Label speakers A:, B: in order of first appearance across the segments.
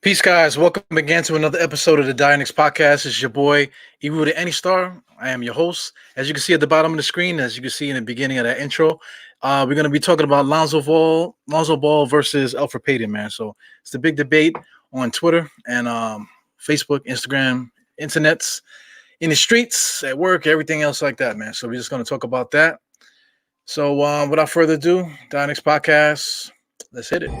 A: Peace, guys. Welcome again to another episode of the Knicks podcast. It's your boy, Iru the Any Star. I am your host. As you can see at the bottom of the screen, as you can see in the beginning of that intro, we're going to be talking about Lonzo Ball versus Elfrid Payton, man. So it's the big debate on Twitter and Facebook, Instagram, internets, in the streets, at work, everything else like that, man. So we're just going to talk about that. So without further ado, Knicks podcast, let's hit it.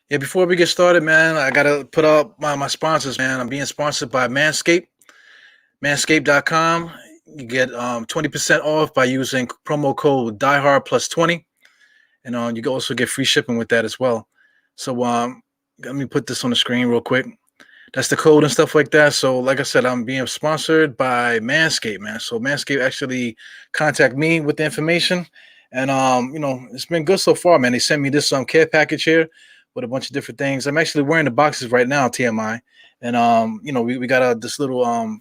A: Yeah, before we get started, man, I gotta put up my sponsors, man. I'm being sponsored by Manscaped, manscaped.com. You get 20% off by using promo code DieHard plus 20. And you can also get free shipping with that as well. So let me put this on the screen real quick. That's the code and stuff like that. So like I said, I'm being sponsored by Manscaped, man. So Manscaped actually contact me with the information. And it's been good so far, man. They sent me this care package here with a bunch of different things. I'm actually wearing the boxes right now, TMI. And we got this little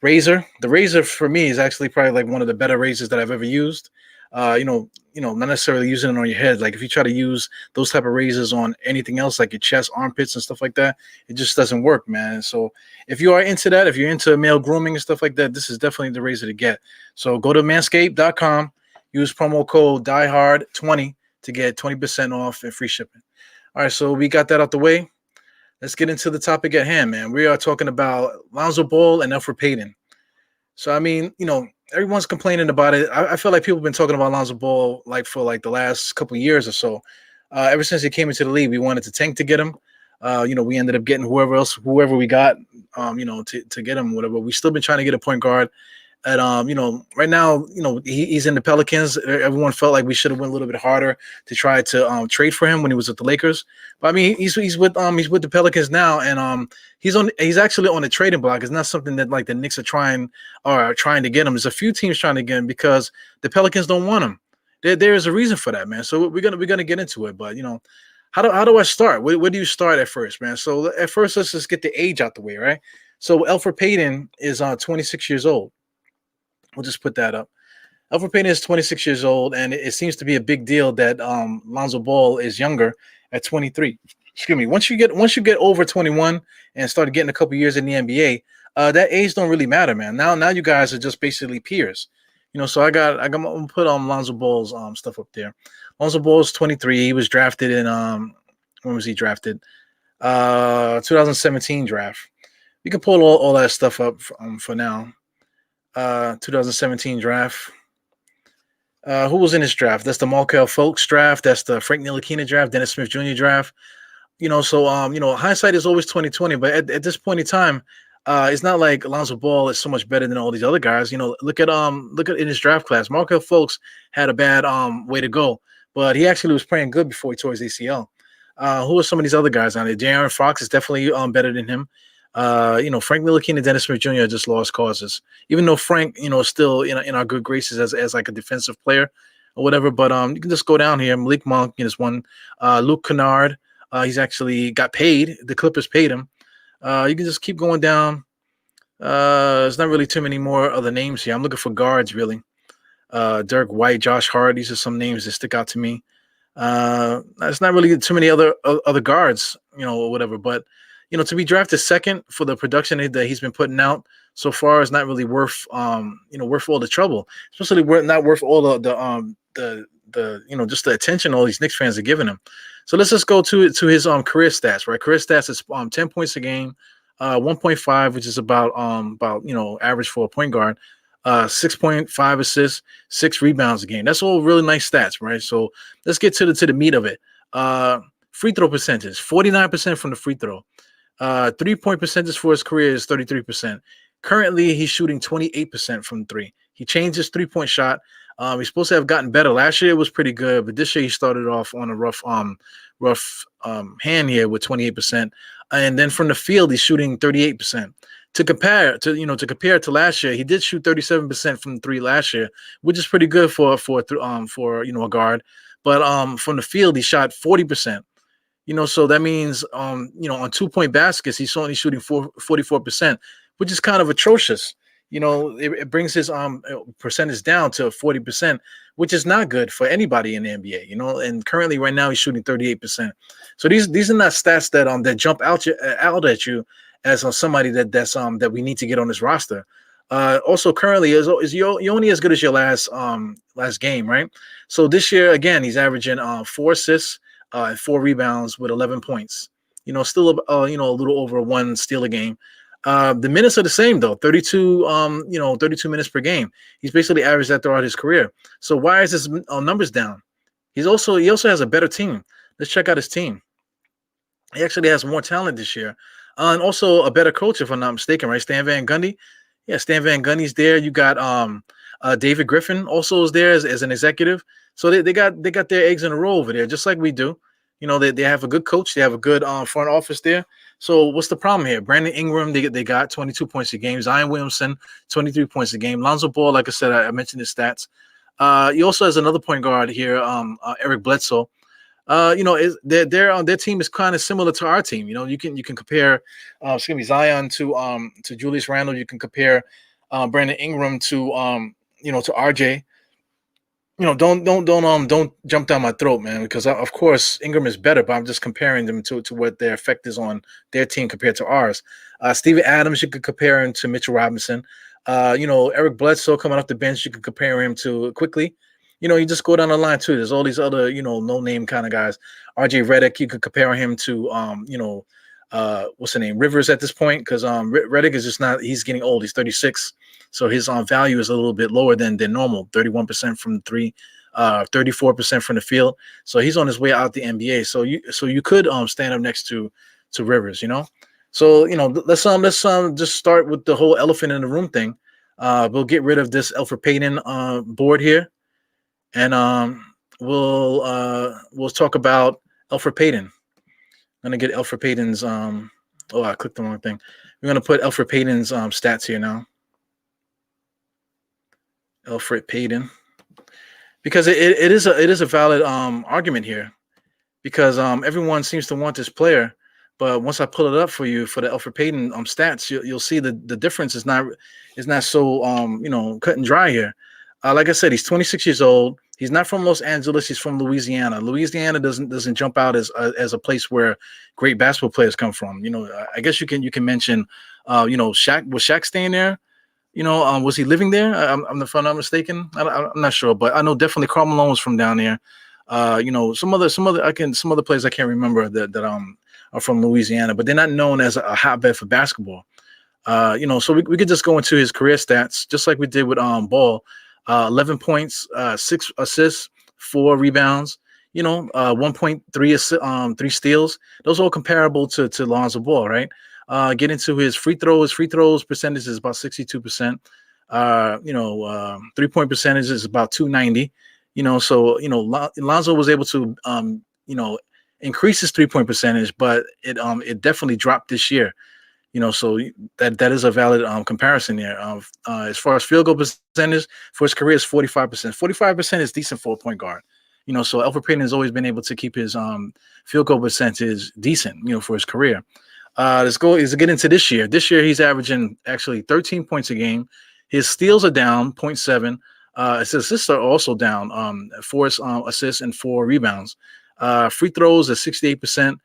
A: razor. The razor for me is actually probably like one of the better razors that I've ever used. Not necessarily using it on your head. Like if you try to use those type of razors on anything else, like your chest, armpits, and stuff like that, it just doesn't work, man. So if you are into that, if you're into male grooming and stuff like that, this is definitely the razor to get. So go to manscaped.com, use promo code DieHard20 to get 20% off and free shipping. All right, so we got that out the way. Let's get into the topic at hand, man. We are talking about Lonzo Ball and Elfrid Payton. So, I mean, everyone's complaining about it. I feel like people have been talking about Lonzo Ball for the last couple of years or so. Ever since he came into the league, we wanted to tank to get him. We ended up getting whoever we got, to get him, whatever. We've still been trying to get a point guard. And right now, he's in the Pelicans. Everyone felt like we should have went a little bit harder to try to trade for him when he was at the Lakers. But I mean, he's with the Pelicans now, and he's actually on the trading block. It's not something that like the Knicks are trying to get him. There's a few teams trying to get him because the Pelicans don't want him. There is a reason for that, man. So we're gonna get into it. But how do I start? Where do you start at first, man? So at first, let's just get the age out the way, right? So Elfrid Payton is 26 years old. We'll just put that up. Elfrid Payton is 26 years old, and it seems to be a big deal that Lonzo Ball is younger at 23. Excuse me. Once you get over 21 and start getting a couple years in the NBA, that age don't really matter, man. Now you guys are just basically peers. So I'm gonna put Lonzo Ball's stuff up there. Lonzo Ball is 23. He was drafted in when was he drafted? 2017 draft. You can pull all that stuff up for now. 2017 draft. Who was in this draft? That's the Markelle Fultz draft. That's the Frank Ntilikina draft. Dennis Smith Jr. draft. Hindsight is always 2020. But at this point in time, it's not like Lonzo Ball is so much better than all these other guys. Look at in his draft class. Markelle Fultz had a bad way to go, but he actually was playing good before he tore his ACL. Who are some of these other guys on there? De'Aaron Fox is definitely better than him. Frank Ntilikina and Dennis Smith Jr. just lost causes. Even though Frank, is still in our good graces as like a defensive player or whatever. But you can just go down here. Malik Monk is one. Luke Kennard, he's actually got paid. The Clippers paid him. You can just keep going down. There's not really too many more other names here. I'm looking for guards, really. Dirk White, Josh Hart. These are some names that stick out to me. It's not really too many other guards, or whatever. But to be drafted second for the production that he's been putting out so far is not really worth all the trouble. Especially not worth all the just the attention all these Knicks fans are giving him. So let's just go to his career stats, right? Career stats is 10 points a game, 1.5, which is about average for a point guard. 6.5 assists, 6 rebounds a game. That's all really nice stats, right? So let's get to the meat of it. Free throw percentage, 49% from the free throw. 3-point percentage for his career is 33%. Currently, he's shooting 28% from 3. He changed his 3-point shot. He's supposed to have gotten better. Last year it was pretty good, but this year he started off on a rough hand here with 28%. And then from the field, he's shooting 38%. To compare to last year, he did shoot 37% from 3 last year, which is pretty good for a guard. But from the field, he shot 40%. So that means, on 2-point baskets, he's only shooting 44%, which is kind of atrocious. it brings his percentage down to 40%, which is not good for anybody in the NBA. And currently right now he's shooting 38%. So these are not stats that jump out at you as somebody that we need to get on this roster. Also, currently you're only as good as your last game, right? So this year again, he's averaging 4 assists and 4 rebounds with 11 points. Still a little over 1 steal a game. The minutes are the same though, 32 32 minutes per game. He's basically averaged that throughout his career. So why is his numbers down? He also has a better team. Let's check out his team. He actually has more talent this year, and also a better coach, if I'm not mistaken, right? Stan Van Gundy. Yeah, Stan Van Gundy's there. You got David Griffin also is there as an executive. So they got their eggs in a row over there, just like we do. They have a good coach. They have a good front office there. So what's the problem here? Brandon Ingram, they got 22 points a game. Zion Williamson, 23 points a game. Lonzo Ball, like I said, I mentioned his stats. He also has another point guard here, Eric Bledsoe. Their team is kind of similar to our team. You can compare, Zion to Julius Randle. You can compare Brandon Ingram to to RJ. Don't jump down my throat, man, because of course Ingram is better, but I'm just comparing them to what their effect is on their team compared to ours. Steven Adams, you could compare him to Mitchell Robinson. Eric Bledsoe coming off the bench, you could compare him to Quickly. You just go down the line too. There's all these other, no-name kind of guys. RJ Redick, you could compare him to, what's the name, Rivers at this point, because Redick is just not. He's getting old. He's 36, so his value is a little bit lower than normal. 31% from three, 34% from the field. So he's on his way out the NBA. So you could stand up next to Rivers. So let's just start with the whole elephant in the room thing. We'll get rid of this Elfrid Payton board here. And we'll talk about Elfrid Payton. I'm gonna get Elfrid Payton's I clicked the wrong thing. We're gonna put Elfrid Payton's stats here now. Elfrid Payton, because it is a valid argument here, because everyone seems to want this player, but once I pull it up for you for the Elfrid Payton stats, you'll see the difference is not so cut and dry here. Like I said, he's 26 years old. He's not from Los Angeles. He's from Louisiana. Louisiana doesn't jump out as a place where great basketball players come from. I guess you can mention, Shaq. Was Shaq staying there? Was he living there? If I'm not mistaken. I'm not sure, but I know definitely Karl Malone was from down there. Some other players I can't remember that are from Louisiana, but they're not known as a hotbed for basketball. So we could just go into his career stats, just like we did with Ball. 11 points, 6 assists, 4 rebounds, 1.3 3 steals. Those are all comparable to Lonzo Ball, right? Get into his free throws. Free throws percentage is about 62%. 3-point percentage is about 290. Lonzo was able to increase his 3-point percentage, but it definitely dropped this year. So that is a valid comparison there. As far as field goal percentage for his career is 45%. 45% is decent for a point guard. So Elfrid Payton has always been able to keep his field goal percentage decent, for his career. Let's get into this year. This year he's averaging actually 13 points a game. His steals are down 0.7. His assists are also down 4 assists and 4 rebounds. Free throws is 68%.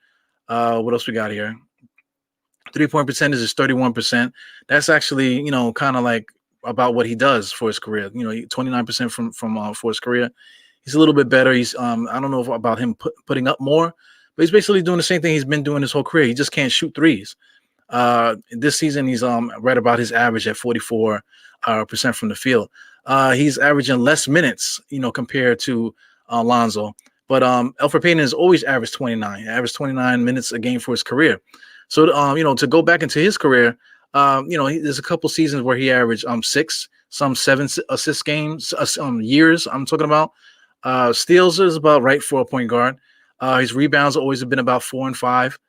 A: What else we got here? 3-point percentage is 31%. That's actually, kind of like about what he does for his career. 29% from for his career. He's a little bit better. He's I don't know about him putting up more, but he's basically doing the same thing he's been doing his whole career. He just can't shoot threes. This season he's right about his average at 44% from the field. He's averaging less minutes, compared to Lonzo. But Elfrid Payton has always averaged 29. Averaged 29 minutes a game for his career. So, to go back into his career, there's a couple seasons where he averaged 6, some 7 assist games, years I'm talking about. Steals is about right for a point guard. His rebounds always have been about 4 and 5.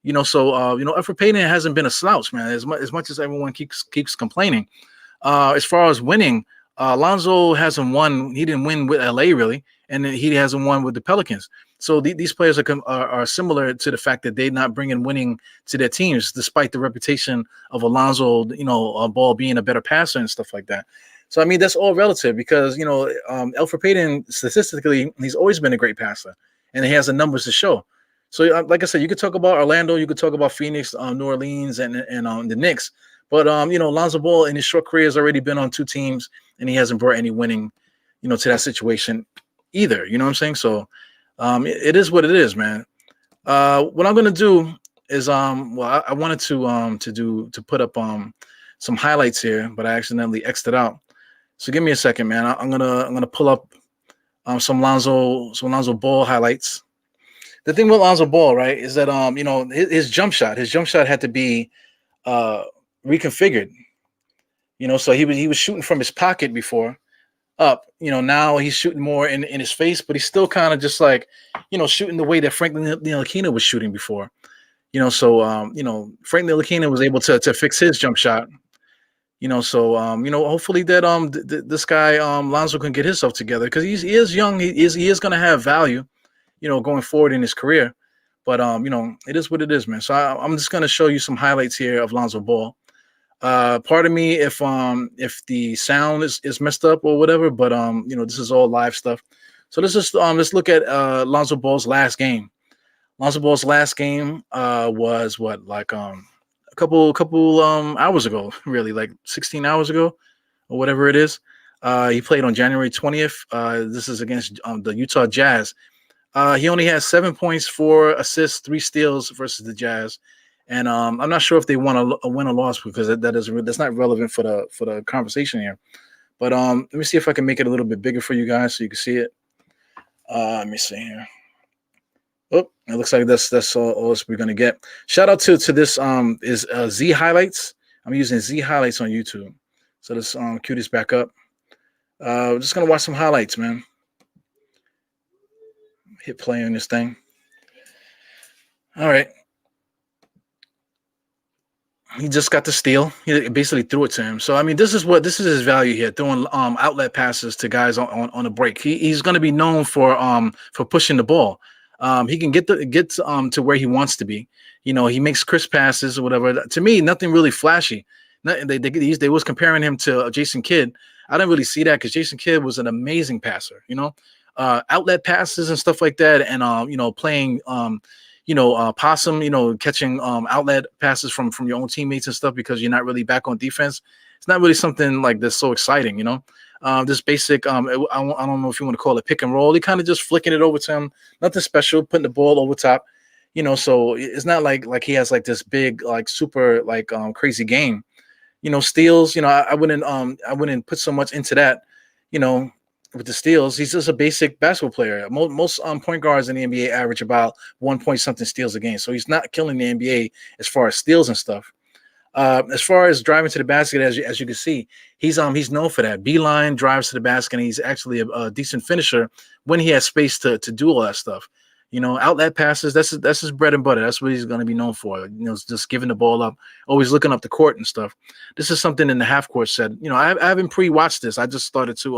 A: Elfrid Payton hasn't been a slouch, man, as much as everyone keeps complaining. As far as winning, Lonzo hasn't won. He didn't win with LA really, and then he hasn't won with the Pelicans. So these players are similar to the fact that they're not bringing winning to their teams, despite the reputation of Alonzo, Ball being a better passer and stuff like that. So I mean, that's all relative because Elfrid Payton statistically he's always been a great passer, and he has the numbers to show. So like I said, you could talk about Orlando, you could talk about Phoenix, New Orleans, and the Knicks, but Lonzo Ball in his short career has already been on two teams, and he hasn't brought any winning, to that situation either. You know what I'm saying? So it is what it is, man. What I'm gonna do is I wanted to put up some highlights here, but I accidentally X'd it out. So give me a second, man. I'm gonna pull up some Lonzo Ball highlights. The thing with Lonzo Ball, right, is that his jump shot had to be reconfigured. So he was shooting from his pocket before up. Now he's shooting more in his face, but he's still kind of just like, shooting the way that Frank Ntilikina was shooting before. Frank Ntilikina was able to fix his jump shot. Hopefully that this guy Lonzo can get himself together because he is young. He is going to have value, going forward in his career. But it is what it is, man. So I'm just going to show you some highlights here of Lonzo Ball. Pardon me if the sound is messed up or whatever, but this is all live stuff. So let's look at Lonzo Ball's last game. Lonzo Ball's last game was what, like a couple hours ago, really, like 16 hours ago or whatever it is. He played on January 20th. This is against the Utah Jazz. He only has 7 points, 4 assists, 3 steals versus the Jazz. And I'm not sure if they won a win or loss because that's not relevant for the conversation here. But let me see if I can make it a little bit bigger for you guys so you can see it. Let me see here. Oh, it looks like that's all we're gonna get. Shout out to this is Z Highlights. I'm using Z Highlights on YouTube. So let's cue this back up. We're just gonna watch some highlights, man. Hit play on this thing. All right. He just got the steal. He basically threw it to him. So I mean, this is his value here, throwing outlet passes to guys on a break. He's going to be known for pushing the ball. He can get to where he wants to be. He makes crisp passes or whatever. To me, nothing really flashy. They was comparing him to Jason Kidd. I didn't really see that because Jason Kidd was an amazing passer. Outlet passes and stuff like that, and playing possum, catching outlet passes from your own teammates and stuff because you're not really back on defense. It's not really something like this so exciting, this basic, I don't know if you want to call it pick and roll. He kind of just flicking it over to him. Nothing special, putting the ball over top, so it's not like he has like this big, like super, like crazy game, steals, I wouldn't put so much into that, with the steals. He's just a basic basketball player. Most point guards in the NBA average about 1 point something steals a game. So he's not killing the NBA as far as steals and stuff. As far as driving to the basket, as you can see, he's known for that. Beeline drives to the basket, and he's actually a decent finisher when he has space to do all that stuff. Outlet passes, that's his bread and butter. That's what he's going to be known for. Just giving the ball up, always looking up the court and stuff. This is something in the half court set. I haven't pre-watched this. I just started to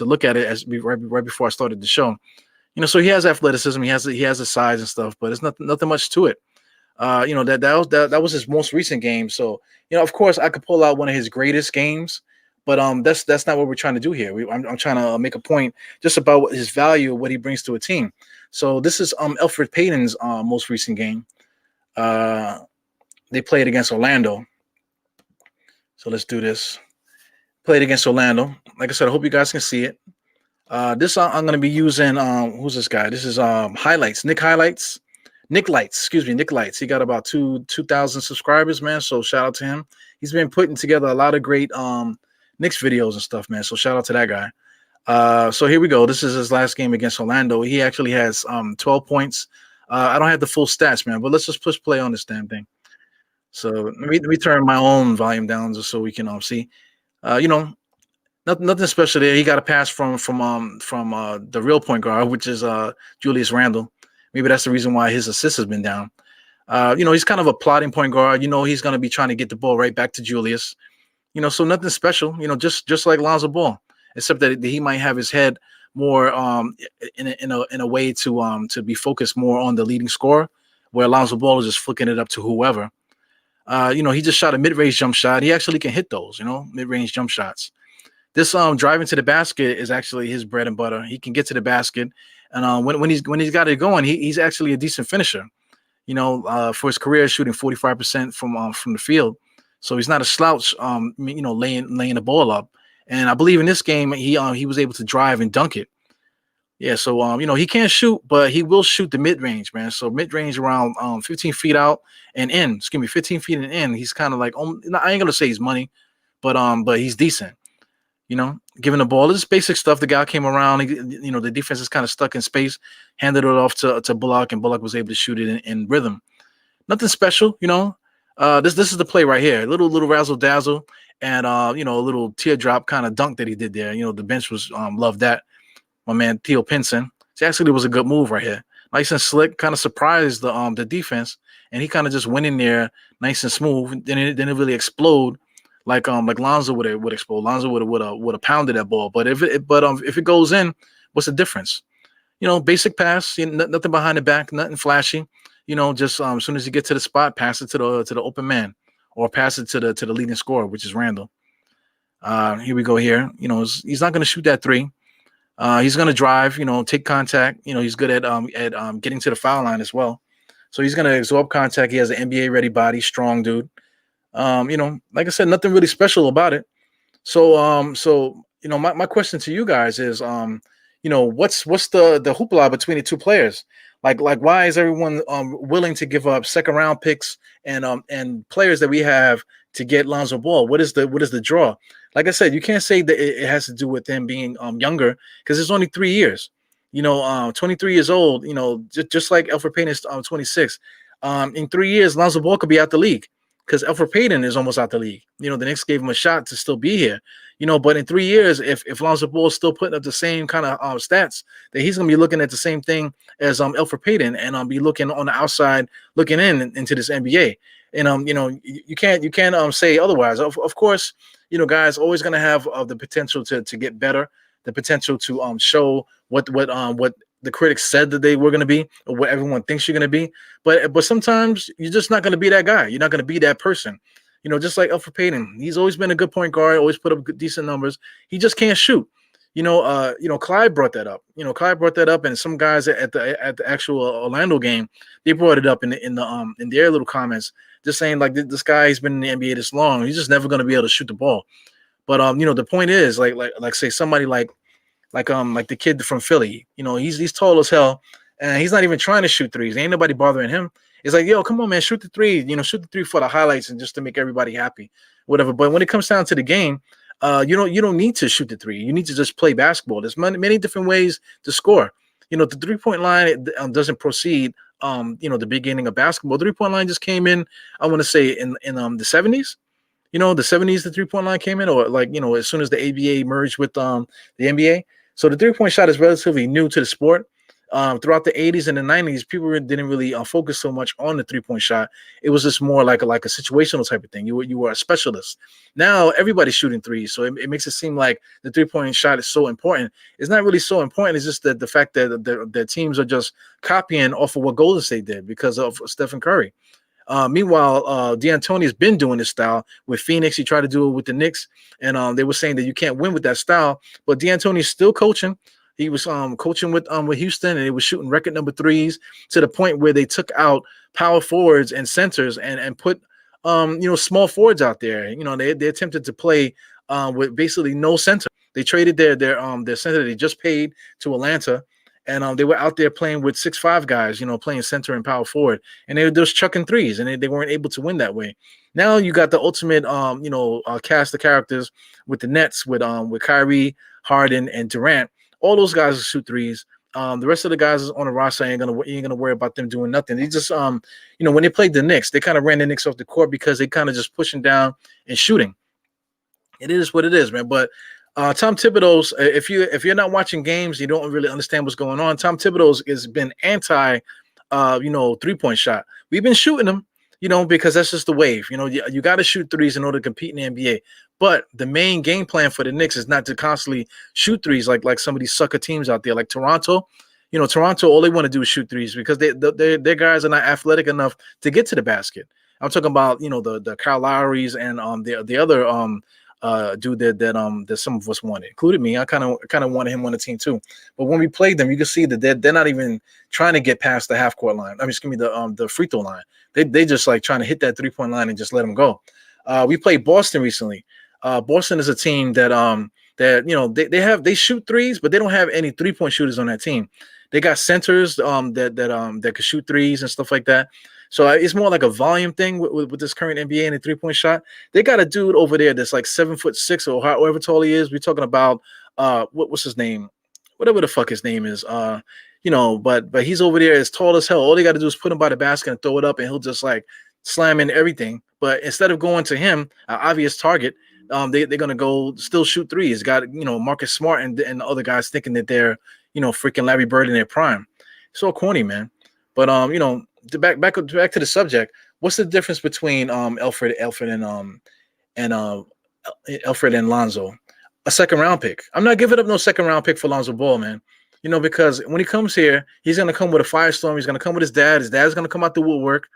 A: look at it right before I started the show. So he has athleticism, he has the size and stuff, but it's nothing much to it. That was his most recent game. So of course I could pull out one of his greatest games, but that's not what we're trying to do here. I'm trying to make a point just about his value, what he brings to a team. So this is Elfrid Payton's most recent game. They played against Orlando. So let's do this. Played against Orlando. Like I said, I hope you guys can see it. This I'm going to be using. Who's this guy? This is Highlights. Nick Lights. He got about 2,000 subscribers, man. So shout out to him. He's been putting together a lot of great Knicks videos and stuff, man. So shout out to that guy. So here we go. This is his last game against Orlando. He actually has 12 points. I don't have the full stats, man, but let's just push play on this damn thing. So let me turn my own volume down just so we can see. Nothing special there. He got a pass from the real point guard, which is Julius Randle. Maybe that's the reason why his assist has been down. He's kind of a plotting point guard. He's going to be trying to get the ball right back to Julius. So nothing special. Just like Lonzo Ball, except that he might have his head more in a way to be focused more on the leading scorer, where Lonzo Ball is just flicking it up to whoever. He just shot a mid-range jump shot. He actually can hit those, mid-range jump shots. This driving to the basket is actually his bread and butter. He can get to the basket, and when he's got it going, he's actually a decent finisher. For his career, shooting 45% from the field, so he's not a slouch. Laying the ball up, and I believe in this game he was able to drive and dunk it. Yeah, so he can't shoot, but he will shoot the mid range, man. So mid range around 15 feet out and in. Excuse me, 15 feet and in. He's kind of like I ain't gonna say he's money, but he's decent. Giving the ball. This is basic stuff. The guy came around. The defense is kind of stuck in space, handed it off to Bullock, and Bullock was able to shoot it in rhythm. Nothing special. This is the play right here. Little razzle dazzle, and a little teardrop kind of dunk that he did there. The bench was loved that. My man Theo Pinson. It actually was a good move right here. Nice and slick. Kind of surprised the defense, and he kind of just went in there nice and smooth. Then it didn't really explode. Like Lonzo would explode. Lonzo would have pounded that ball. But if it goes in, what's the difference? Basic pass, nothing behind the back, nothing flashy. Just as soon as you get to the spot, pass it to the open man, or pass it to the leading scorer, which is Randall. Here we go. Here, he's not going to shoot that three. He's going to drive. Take contact. He's good at getting to the foul line as well. So he's going to absorb contact. He has an NBA ready body, strong dude. Like I said, nothing really special about it. So my question to you guys is, what's the hoopla between the two players? Like why is everyone willing to give up second round picks and players that we have to get Lonzo Ball? What is the draw? Like I said, you can't say that it has to do with them being younger, because it's only 3 years. 23 years old. Just like Elfrid Payton is 26. In 3 years, Lonzo Ball could be out the league, because Elfrid Payton is almost out the league. The Knicks gave him a shot to still be here. But in 3 years, if Lonzo Ball is still putting up the same kind of stats, that he's going to be looking at the same thing as Elfrid Payton, and be looking on the outside, looking into this NBA. And you can't say otherwise. Of course, guys always going to have the potential to get better, the potential to show what the critics said that they were going to be, or what everyone thinks you're going to be. But sometimes you're just not going to be that guy. You're not going to be that person. Just like Elfrid Payton, he's always been a good point guard, always put up decent numbers. He just can't shoot. Clyde brought that up. Clyde brought that up, and some guys at the actual Orlando game, they brought it up in their little comments, just saying like, this guy, he's been in the NBA this long, he's just never going to be able to shoot the ball. But the point is, like say somebody like the kid from Philly, he's tall as hell, and he's not even trying to shoot threes. Ain't nobody bothering him. It's like, yo, come on, man, shoot the three. Shoot the three for the highlights and just to make everybody happy, whatever. But when it comes down to the game, you don't need to shoot the three. You need to just play basketball. There's many different ways to score. The 3-point line doesn't proceed. The beginning of basketball, the 3-point line just came in. I want to say in the 70s. The 70s, the 3-point line came in, or as soon as the ABA merged with the NBA. So the 3-point shot is relatively new to the sport. Throughout the 80s and the 90s, people didn't really focus so much on the 3-point shot. It was just more like a situational type of thing. You were a specialist. Now everybody's shooting threes, so it makes it seem like the 3-point shot is so important. It's not really so important. It's just that the fact that the teams are just copying off of what Golden State did because of Stephen Curry. Meanwhile, D'Antoni has been doing this style with Phoenix. He tried to do it with the Knicks, and they were saying that you can't win with that style. But D'Antoni is still coaching. He was coaching with Houston, and he was shooting record number threes to the point where they took out power forwards and centers and put small forwards out there. They attempted to play with basically no center. They traded their center they just paid to Atlanta, and they were out there playing with 6'5" guys, playing center and power forward, and they were just chucking threes, and they weren't able to win that way. Now you got the ultimate cast of characters with the Nets with Kyrie, Harden, and Durant. All those guys will shoot threes. The rest of the guys on the roster ain't gonna worry about them doing nothing. They just when they played the Knicks, they kind of ran the Knicks off the court because they kind of just pushing down and shooting. It is what it is, man. But Tom Thibodeau's, if you're not watching games, you don't really understand what's going on. Tom Thibodeau's has been anti 3-point shot. We've been shooting them. because that's just the wave. You got to shoot threes in order to compete in the NBA. But the main game plan for the Knicks is not to constantly shoot threes like some of these sucker teams out there, like Toronto. Toronto, all they want to do is shoot threes because their guys are not athletic enough to get to the basket. I'm talking about the Kyle Lowrys and the other dude that some of us wanted, including me. I kind of wanted him on the team too. But when we played them, you can see that they're not even trying to get past the half court line. I mean, excuse me, the free throw line. They just like trying to hit that 3-point line and just let them go. We played Boston recently. Boston is a team that they shoot threes, but they don't have any 3-point shooters on that team. They got centers that could shoot threes and stuff like that. So it's more like a volume thing with this current NBA and the 3-point shot. They got a dude over there that's like 7'6" or however tall he is. We're talking about what's his name? Whatever the fuck his name is. But he's over there as tall as hell. All they got to do is put him by the basket and throw it up, and he'll just like slam in everything. But instead of going to him, an obvious target, they're gonna go still shoot threes. Got Marcus Smart and the other guys thinking that they're freaking Larry Bird in their prime. It's all corny, man. But back to the subject. What's the difference between Elfrid and Lonzo? A second round pick. I'm not giving up no second round pick for Lonzo Ball, man. Because when he comes here, he's gonna come with a firestorm. He's gonna come with his dad. His dad's gonna come out the woodwork.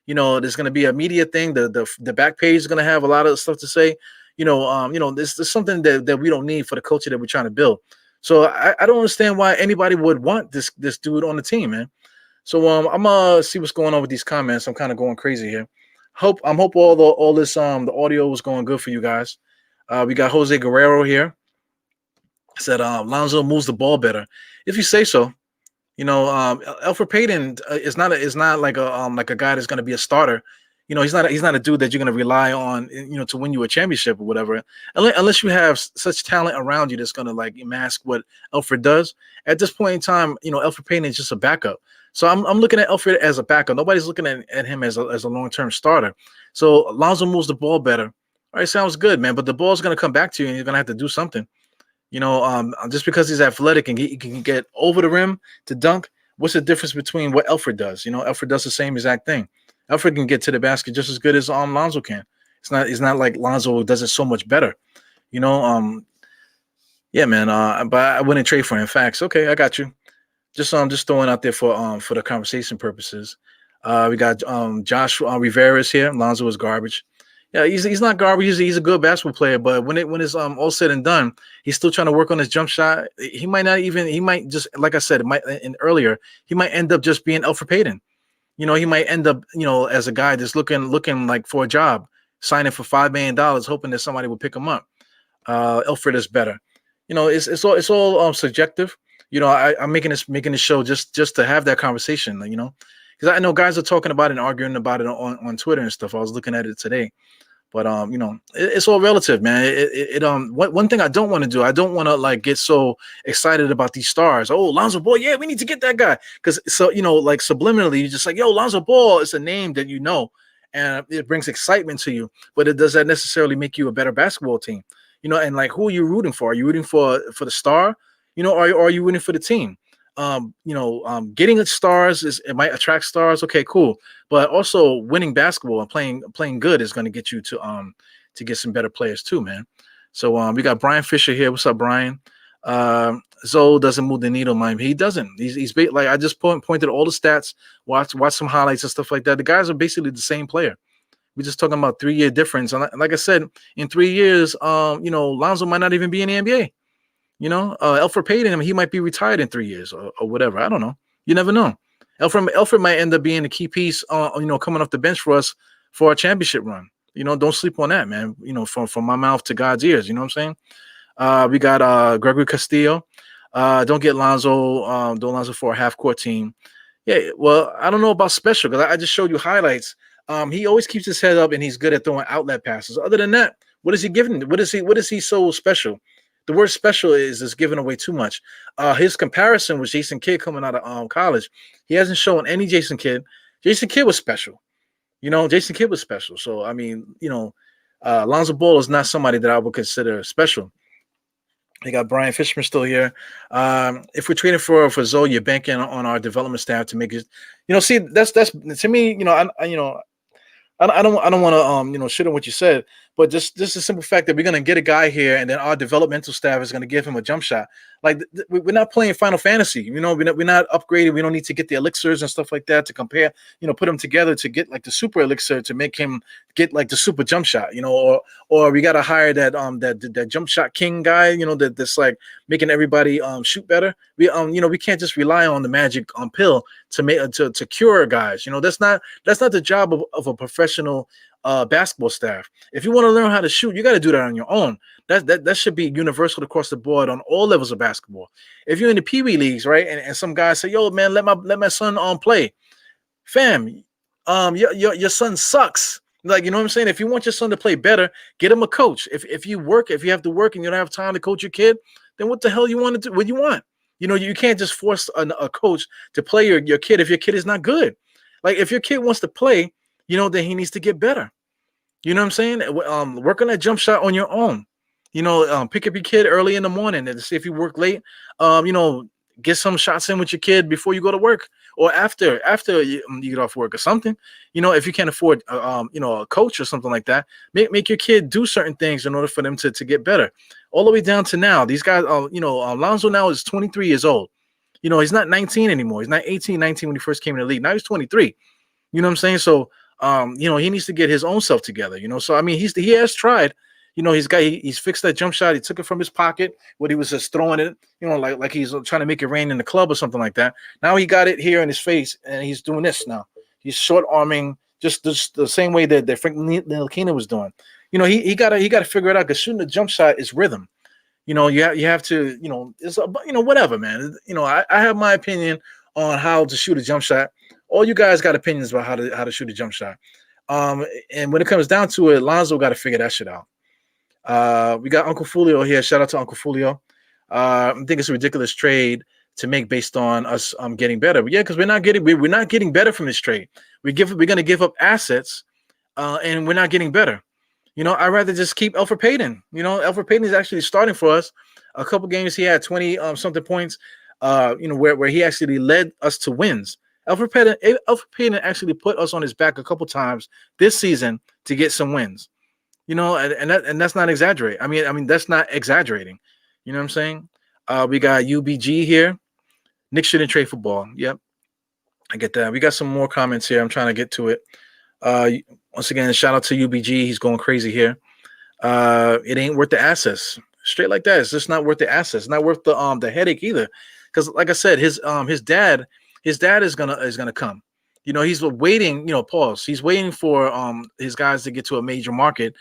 A: There's gonna be a media thing. The back page is gonna have a lot of stuff to say. This is something that we don't need for the culture that we're trying to build. So I don't understand why anybody would want this dude on the team, man. So I'm gonna see what's going on with these comments. I'm kind of going crazy here. Hope all this the audio was going good for you guys. We got Jose Guerrero said Lonzo moves the ball better. If you say so. Elfrid Payton is not like a guy that's going to be a starter. He's not a dude that you're going to rely on, to win you a championship or whatever. Unless you have such talent around you that's going to like mask what Elfrid does. At this point in time, Elfrid Payton is just a backup. So I'm looking at Elfrid as a backup. Nobody's looking at him as a long-term starter. So Lonzo moves the ball better. All right, sounds good, man. But the ball's going to come back to you, and you're going to have to do something. Just because he's athletic and he can get over the rim to dunk, what's the difference between what Elfrid does? Elfrid does the same exact thing. Elfrid can get to the basket just as good as Lonzo can. It's not like Lonzo does it so much better. Yeah, man. But I wouldn't trade for him. Facts. Okay, I got you. Just throwing out there for the conversation purposes. We got Josh Rivera's here. Lonzo is garbage. Yeah, he's not garbage. He's a good basketball player, but when it's all said and done, he's still trying to work on his jump shot. He might just, like I said, earlier, he might end up just being Elfrid Payton. He might end up, as a guy that's looking like for a job, signing for $5 million, hoping that somebody will pick him up. Elfrid is better. It's all subjective. I'm making this show just to have that conversation, because I know guys are talking about it and arguing about it on Twitter and stuff. I was looking at it today. But it's all relative, man. One thing I don't want to do, I don't want to like get so excited about these stars. Oh, Lonzo Ball, yeah, we need to get that guy. Because like subliminally, you're just like, yo, Lonzo Ball is a name that and it brings excitement to you. But it does that necessarily make you a better basketball team? And like, who are you rooting for? Are you rooting for the star? Or are you rooting for the team? Getting stars it might attract stars. Okay, cool. But also winning basketball and playing good is going to get you to get some better players too, man. So we got Brian Fisher here. What's up, Brian? Zoe doesn't move the needle, man. He doesn't. He's like I just pointed all the stats, watch some highlights and stuff like that. The guys are basically the same player. We're just talking about 3-year difference. And like I said, in 3 years, Lonzo might not even be in the NBA. Elfrid Payton, he might be retired in 3 years or whatever. I don't know. You never know. Elfrid might end up being a key piece, coming off the bench for us for a championship run. Don't sleep on that, man. From my mouth to God's ears. You know what I'm saying? We got Gregory Castillo. Don't get Lonzo for a half-court team. Yeah, well, I don't know about special because I just showed you highlights. He always keeps his head up and he's good at throwing outlet passes. Other than that, what is he giving? What is he so special? The word special is giving away too much. His comparison with Jason Kidd coming out of college, he hasn't shown any Jason Kidd. Jason Kidd was special. Jason Kidd was special. So, I mean, Lonzo Ball is not somebody that I would consider special. We got Brian Fishman still here. If we're trading for Zoe, you're banking on our development staff to make it. See, that's to me. I don't want to shit on what you said, but just the simple fact that we're gonna get a guy here, and then our developmental staff is gonna give him a jump shot. Like we're not playing Final Fantasy, we're not upgraded. We don't need to get the elixirs and stuff like that to compare, put them together to get like the super elixir to make him get like the super jump shot, or we gotta hire that jump shot king guy, that's like making everybody shoot better. We can't just rely on the magic pill to make to cure guys. That's not the job of a professional basketball staff. If you want to learn how to shoot, you got to do that on your own. That should be universal across the board on all levels of basketball. If you're in the Pee Wee leagues, right, and some guys say, "Yo, man, let my son play," fam, your son sucks. Like, you know what I'm saying? If you want your son to play better, get him a coach. If you have to work and you don't have time to coach your kid, then what the hell you want to do? What you want? You can't just force a coach to play your kid if your kid is not good. Like, if your kid wants to play, then he needs to get better. You know what I'm saying? Work on that jump shot on your own. Pick up your kid early in the morning and see if you work late. Get some shots in with your kid before you go to work or after you get off work or something. If you can't afford, a coach or something like that, make your kid do certain things in order for them to get better. All the way down to now, these guys, Lonzo now is 23 years old. He's not 19 anymore. He's not 18, 19 when he first came in the league. Now he's 23. You know what I'm saying? So, he needs to get his own self together. So I mean, he has tried. He's fixed that jump shot. He took it from his pocket, what he was just throwing it, like he's trying to make it rain in the club or something like that. Now he got it here in his face, and he's doing this now. He's short arming just the same way that Frank Ntilikina was doing. He got to figure it out, because shooting a jump shot is rhythm. You have to, it's whatever, man. I have my opinion on how to shoot a jump shot. All you guys got opinions about how to shoot a jump shot. And when it comes down to it, Lonzo got to figure that shit out. We got Uncle Fulio here. Shout out to Uncle Fulio. I think it's a ridiculous trade to make based on us getting better. But yeah, because we're not getting better from this trade. We're going to give up assets, and we're not getting better. I'd rather just keep Elfrid Payton. Elfrid Payton is actually starting for us. A couple games he had 20 something points. Where he actually led us to wins. Elfrid Payton actually put us on his back a couple times this season to get some wins. And that's not exaggerating. I mean that's not exaggerating. You know what I'm saying? We got UBG here. Knicks shouldn't trade for Ball. Yep, I get that. We got some more comments here. I'm trying to get to it. Once again, shout out to UBG. He's going crazy here. It ain't worth the assets. Straight like that. It's just not worth the assets. It's not worth the headache either. Because like I said, his dad is gonna come. He's waiting. Pause. He's waiting for his guys to get to a major market.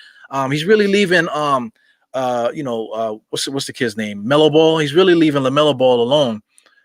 A: He's really leaving. What's the kid's name? Melo Ball. He's really leaving LaMelo Ball alone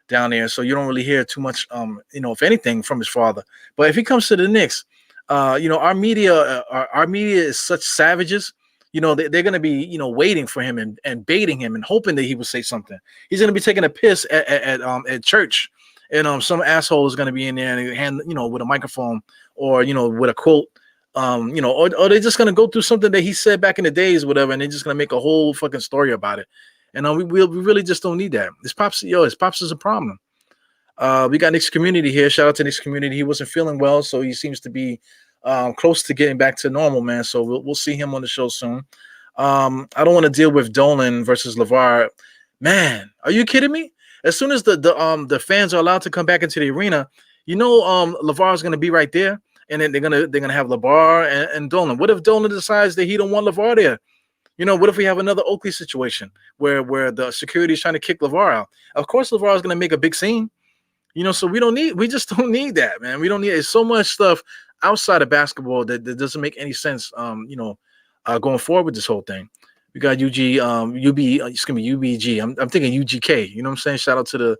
A: down there. So you don't really hear too much. If anything, from his father. But if he comes to the Knicks, our media is such savages. They're going to be, waiting for him and baiting him and hoping that he will say something. He's going to be taking a piss at church, and some asshole is going to be in there and hand, with a microphone or, with a quote, or they're just going to go through something that he said back in the days, whatever, and they're just going to make a whole fucking story about it. And we really just don't need that. His pops is a problem. We got Knicks community here. Shout out to Knicks community. He wasn't feeling well, so he seems to be close to getting back to normal, man. So we'll see him on the show soon. I don't want to deal with Dolan versus LaVar. Man, are you kidding me? As soon as the fans are allowed to come back into the arena, LaVar is going to be right there, and then they're gonna have LaVar and Dolan. What if Dolan decides that he don't want LaVar there? What if we have another Oakley situation where the security is trying to kick LaVar out? Of course, LaVar is going to make a big scene. So we just don't need that, man. We don't need so much stuff outside of basketball that doesn't make any sense. Going forward with this whole thing. We got UBG. I'm thinking UGK. You know what I'm saying? Shout out to the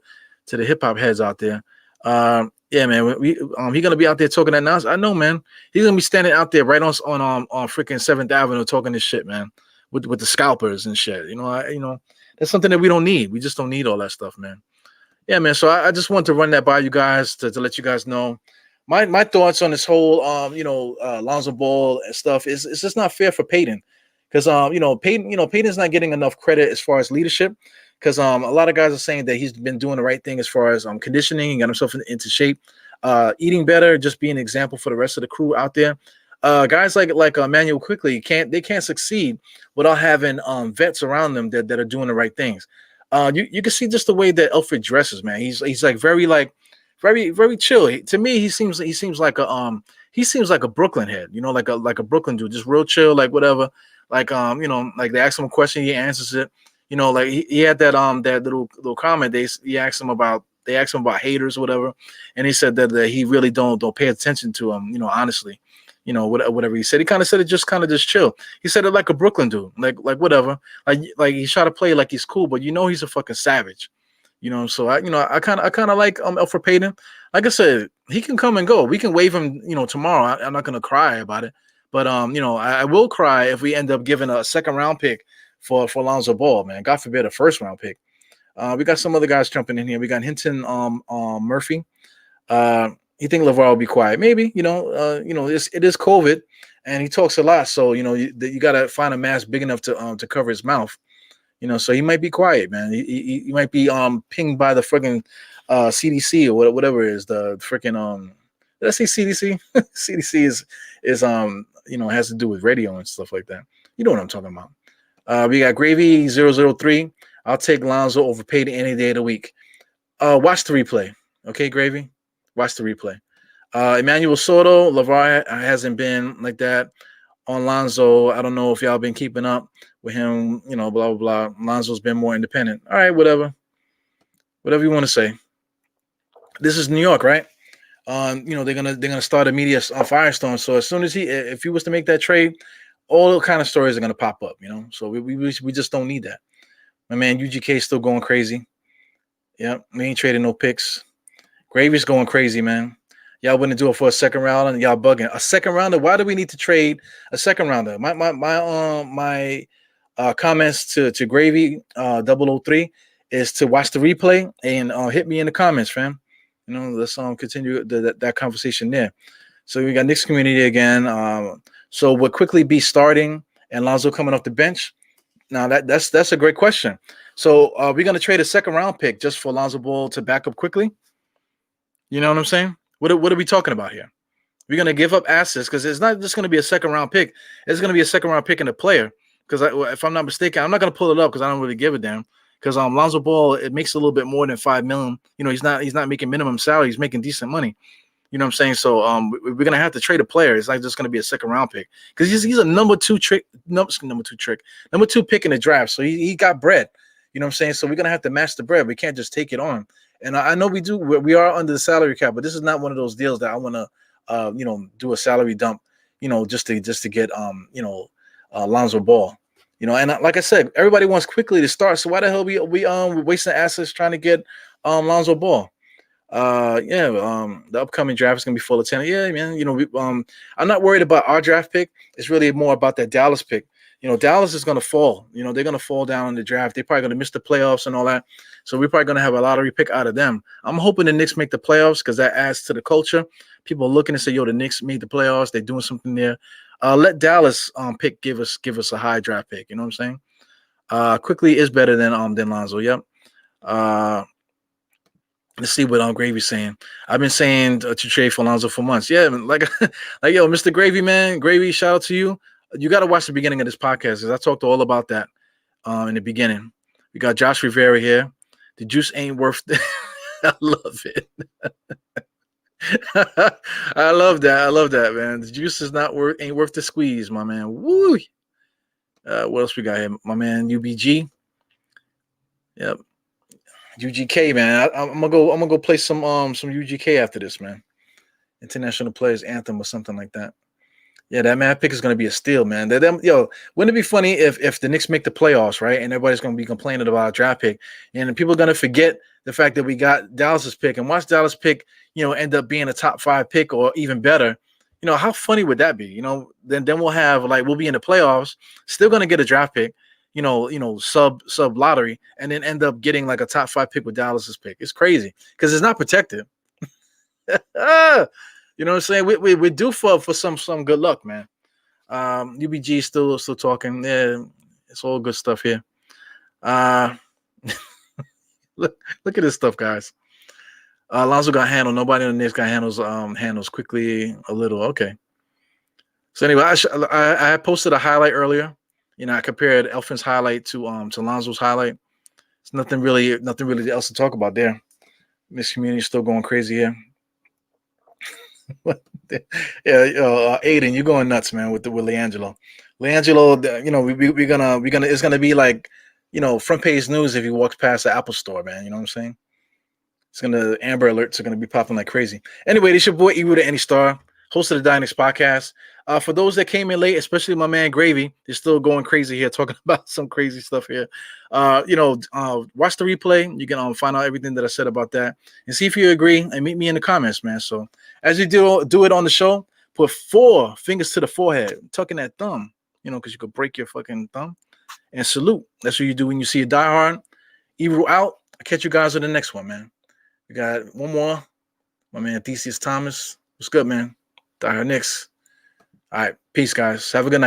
A: hip hop heads out there. Yeah, man. He's gonna be out there talking that nonsense. I know, man. He's gonna be standing out there right on freaking 7th Avenue talking this shit, man, with the scalpers and shit. That's something that we don't need. We just don't need all that stuff, man. Yeah, man. So I just want to run that by you guys to let you guys know my thoughts on this whole Lonzo Ball and stuff. It's just not fair for Payton, because Payton's not getting enough credit as far as leadership, because a lot of guys are saying that he's been doing the right thing as far as conditioning, got himself into shape, eating better, just being an example for the rest of the crew out there. Guys like Emmanuel quickly can't succeed without having vets around them that are doing the right things. You can see just the way that Elfrid dresses, man. He's like very chill. To me, he seems like a Brooklyn head, like a Brooklyn dude, just real chill, like whatever. Like like they ask him a question, he answers it. Like he had that little comment. They asked him about haters or whatever, and he said that he really don't pay attention to him. Honestly, whatever he said. He kind of said it just chill. He said it like a Brooklyn dude, like whatever. Like he try to play like he's cool, but he's a fucking savage. So I kind of like Elfrid Payton. Like I said, he can come and go. We can waive him, tomorrow. I'm not gonna cry about it, but I will cry if we end up giving a second round pick for Lonzo Ball, man. God forbid a first round pick. We got some other guys jumping in here. We got Hinton Murphy. You think LaVar will be quiet? Maybe. It is COVID, and he talks a lot. So you got to find a mask big enough to cover his mouth. So he might be quiet, man. He might be pinged by the freaking CDC or whatever it is. The freaking did I say CDC? CDC is has to do with radio and stuff like that. You know what I'm talking about. We got Gravy 003. I'll take Lonzo over Payton any day of the week. Watch the replay, okay, Gravy. Watch the replay. Emmanuel Soto, LaVar hasn't been like that on Lonzo. I don't know if y'all been keeping up with him, blah, blah, blah. Lonzo's been more independent. All right, whatever. Whatever you want to say. This is New York, right? They're gonna start a media firestorm. So as soon as if he was to make that trade, all kind of stories are gonna pop up, So we just don't need that. My man UGK is still going crazy. Yeah, we ain't trading no picks. Gravy's going crazy, man. Y'all wouldn't do it for a second round, and y'all bugging. A second rounder? Why do we need to trade a second rounder? My comments to Gravy 003 is to watch the replay and hit me in the comments, fam. Let's continue that conversation there. So we got Knicks community again. So we'll quickly be starting and Lonzo coming off the bench. Now that's a great question. So we're gonna trade a second round pick just for Lonzo Ball to back up quickly. You know what I'm saying? What are we talking about here? We're gonna give up assets because it's not just gonna be a second round pick. It's gonna be a second round pick and a player. Because if I'm not mistaken, I'm not gonna pull it up because I don't really give a damn. Because Lonzo Ball, it makes a little bit more than $5 million. He's not making minimum salary. He's making decent money. You know what I'm saying? So we're gonna have to trade a player. It's not just gonna be a second round pick because he's a number two pick in the draft. So he got bread. You know what I'm saying? So we're gonna have to match the bread. We can't just take it on. And I know we do. We are under the salary cap, but this is not one of those deals that I want to do a salary dump. Just to get Lonzo Ball. And like I said, everybody wants quickly to start. So why the hell we wasting assets trying to get Lonzo Ball? The upcoming draft is gonna be full of talent. Yeah, man. I'm not worried about our draft pick. It's really more about that Dallas pick. Dallas is gonna fall. They're gonna fall down in the draft. They're probably gonna miss the playoffs and all that. So we're probably gonna have a lottery pick out of them. I'm hoping the Knicks make the playoffs because that adds to the culture. People are looking and say, "Yo, the Knicks made the playoffs. They're doing something there." Let Dallas pick give us a high draft pick. You know what I'm saying? Quickly is better than Lonzo. Yep. Let's see what Gravy's saying. I've been saying to trade for Lonzo for months. Yeah, like yo, Mr. Gravy, man. Gravy, shout out to you. You got to watch the beginning of this podcast because I talked all about that in the beginning. We got Josh Rivera here. The juice ain't worth I love it. I love that, man. The juice is ain't worth the squeeze, my man. Woo. What else we got here? My man UBG. Yep. UGK, man. I'm gonna go play some UGK after this, man. International Players Anthem or something like that. Yeah, that man pick is gonna be a steal, man. Yo, wouldn't it be funny if the Knicks make the playoffs, right? And everybody's gonna be complaining about a draft pick, and people are gonna forget the fact that we got Dallas's pick and watch Dallas pick, end up being a top 5 pick or even better. How funny would that be? Then we'll have we'll be in the playoffs, still gonna get a draft pick, sub lottery, and then end up getting a top 5 pick with Dallas's pick. It's crazy because it's not protected. You know what I'm saying? We're due for some good luck, man. UBG still talking. Yeah, it's all good stuff here. Look at this stuff, guys. Lonzo got handled. Nobody on the Knicks got handles quickly a little. Okay. So anyway, I had posted a highlight earlier. I compared Elfrid's highlight to Lonzo's highlight. It's nothing really else to talk about there. This community is still going crazy here. Yeah, Aiden, you're going nuts, man, with LiAngelo. LiAngelo, we're gonna it's gonna be like, front page news if he walks past the Apple store, man. You know what I'm saying? It's gonna Amber Alerts are gonna be popping like crazy. Anyway, this your boy Ewu the Any Star, host of the Dynex podcast. For those that came in late, especially my man Gravy, they're still going crazy here, talking about some crazy stuff here. Watch the replay. You can find out everything that I said about that and see if you agree and meet me in the comments, man. So as you do it on the show, put 4 fingers to the forehead, tucking that thumb, because you could break your fucking thumb, and salute. That's what you do when you see a diehard. Ewu out. I'll catch you guys on the next one, man. We got one more. My man Theseus Thomas. What's good, man? Die Hard Knicks. All right. Peace, guys. Have a good night.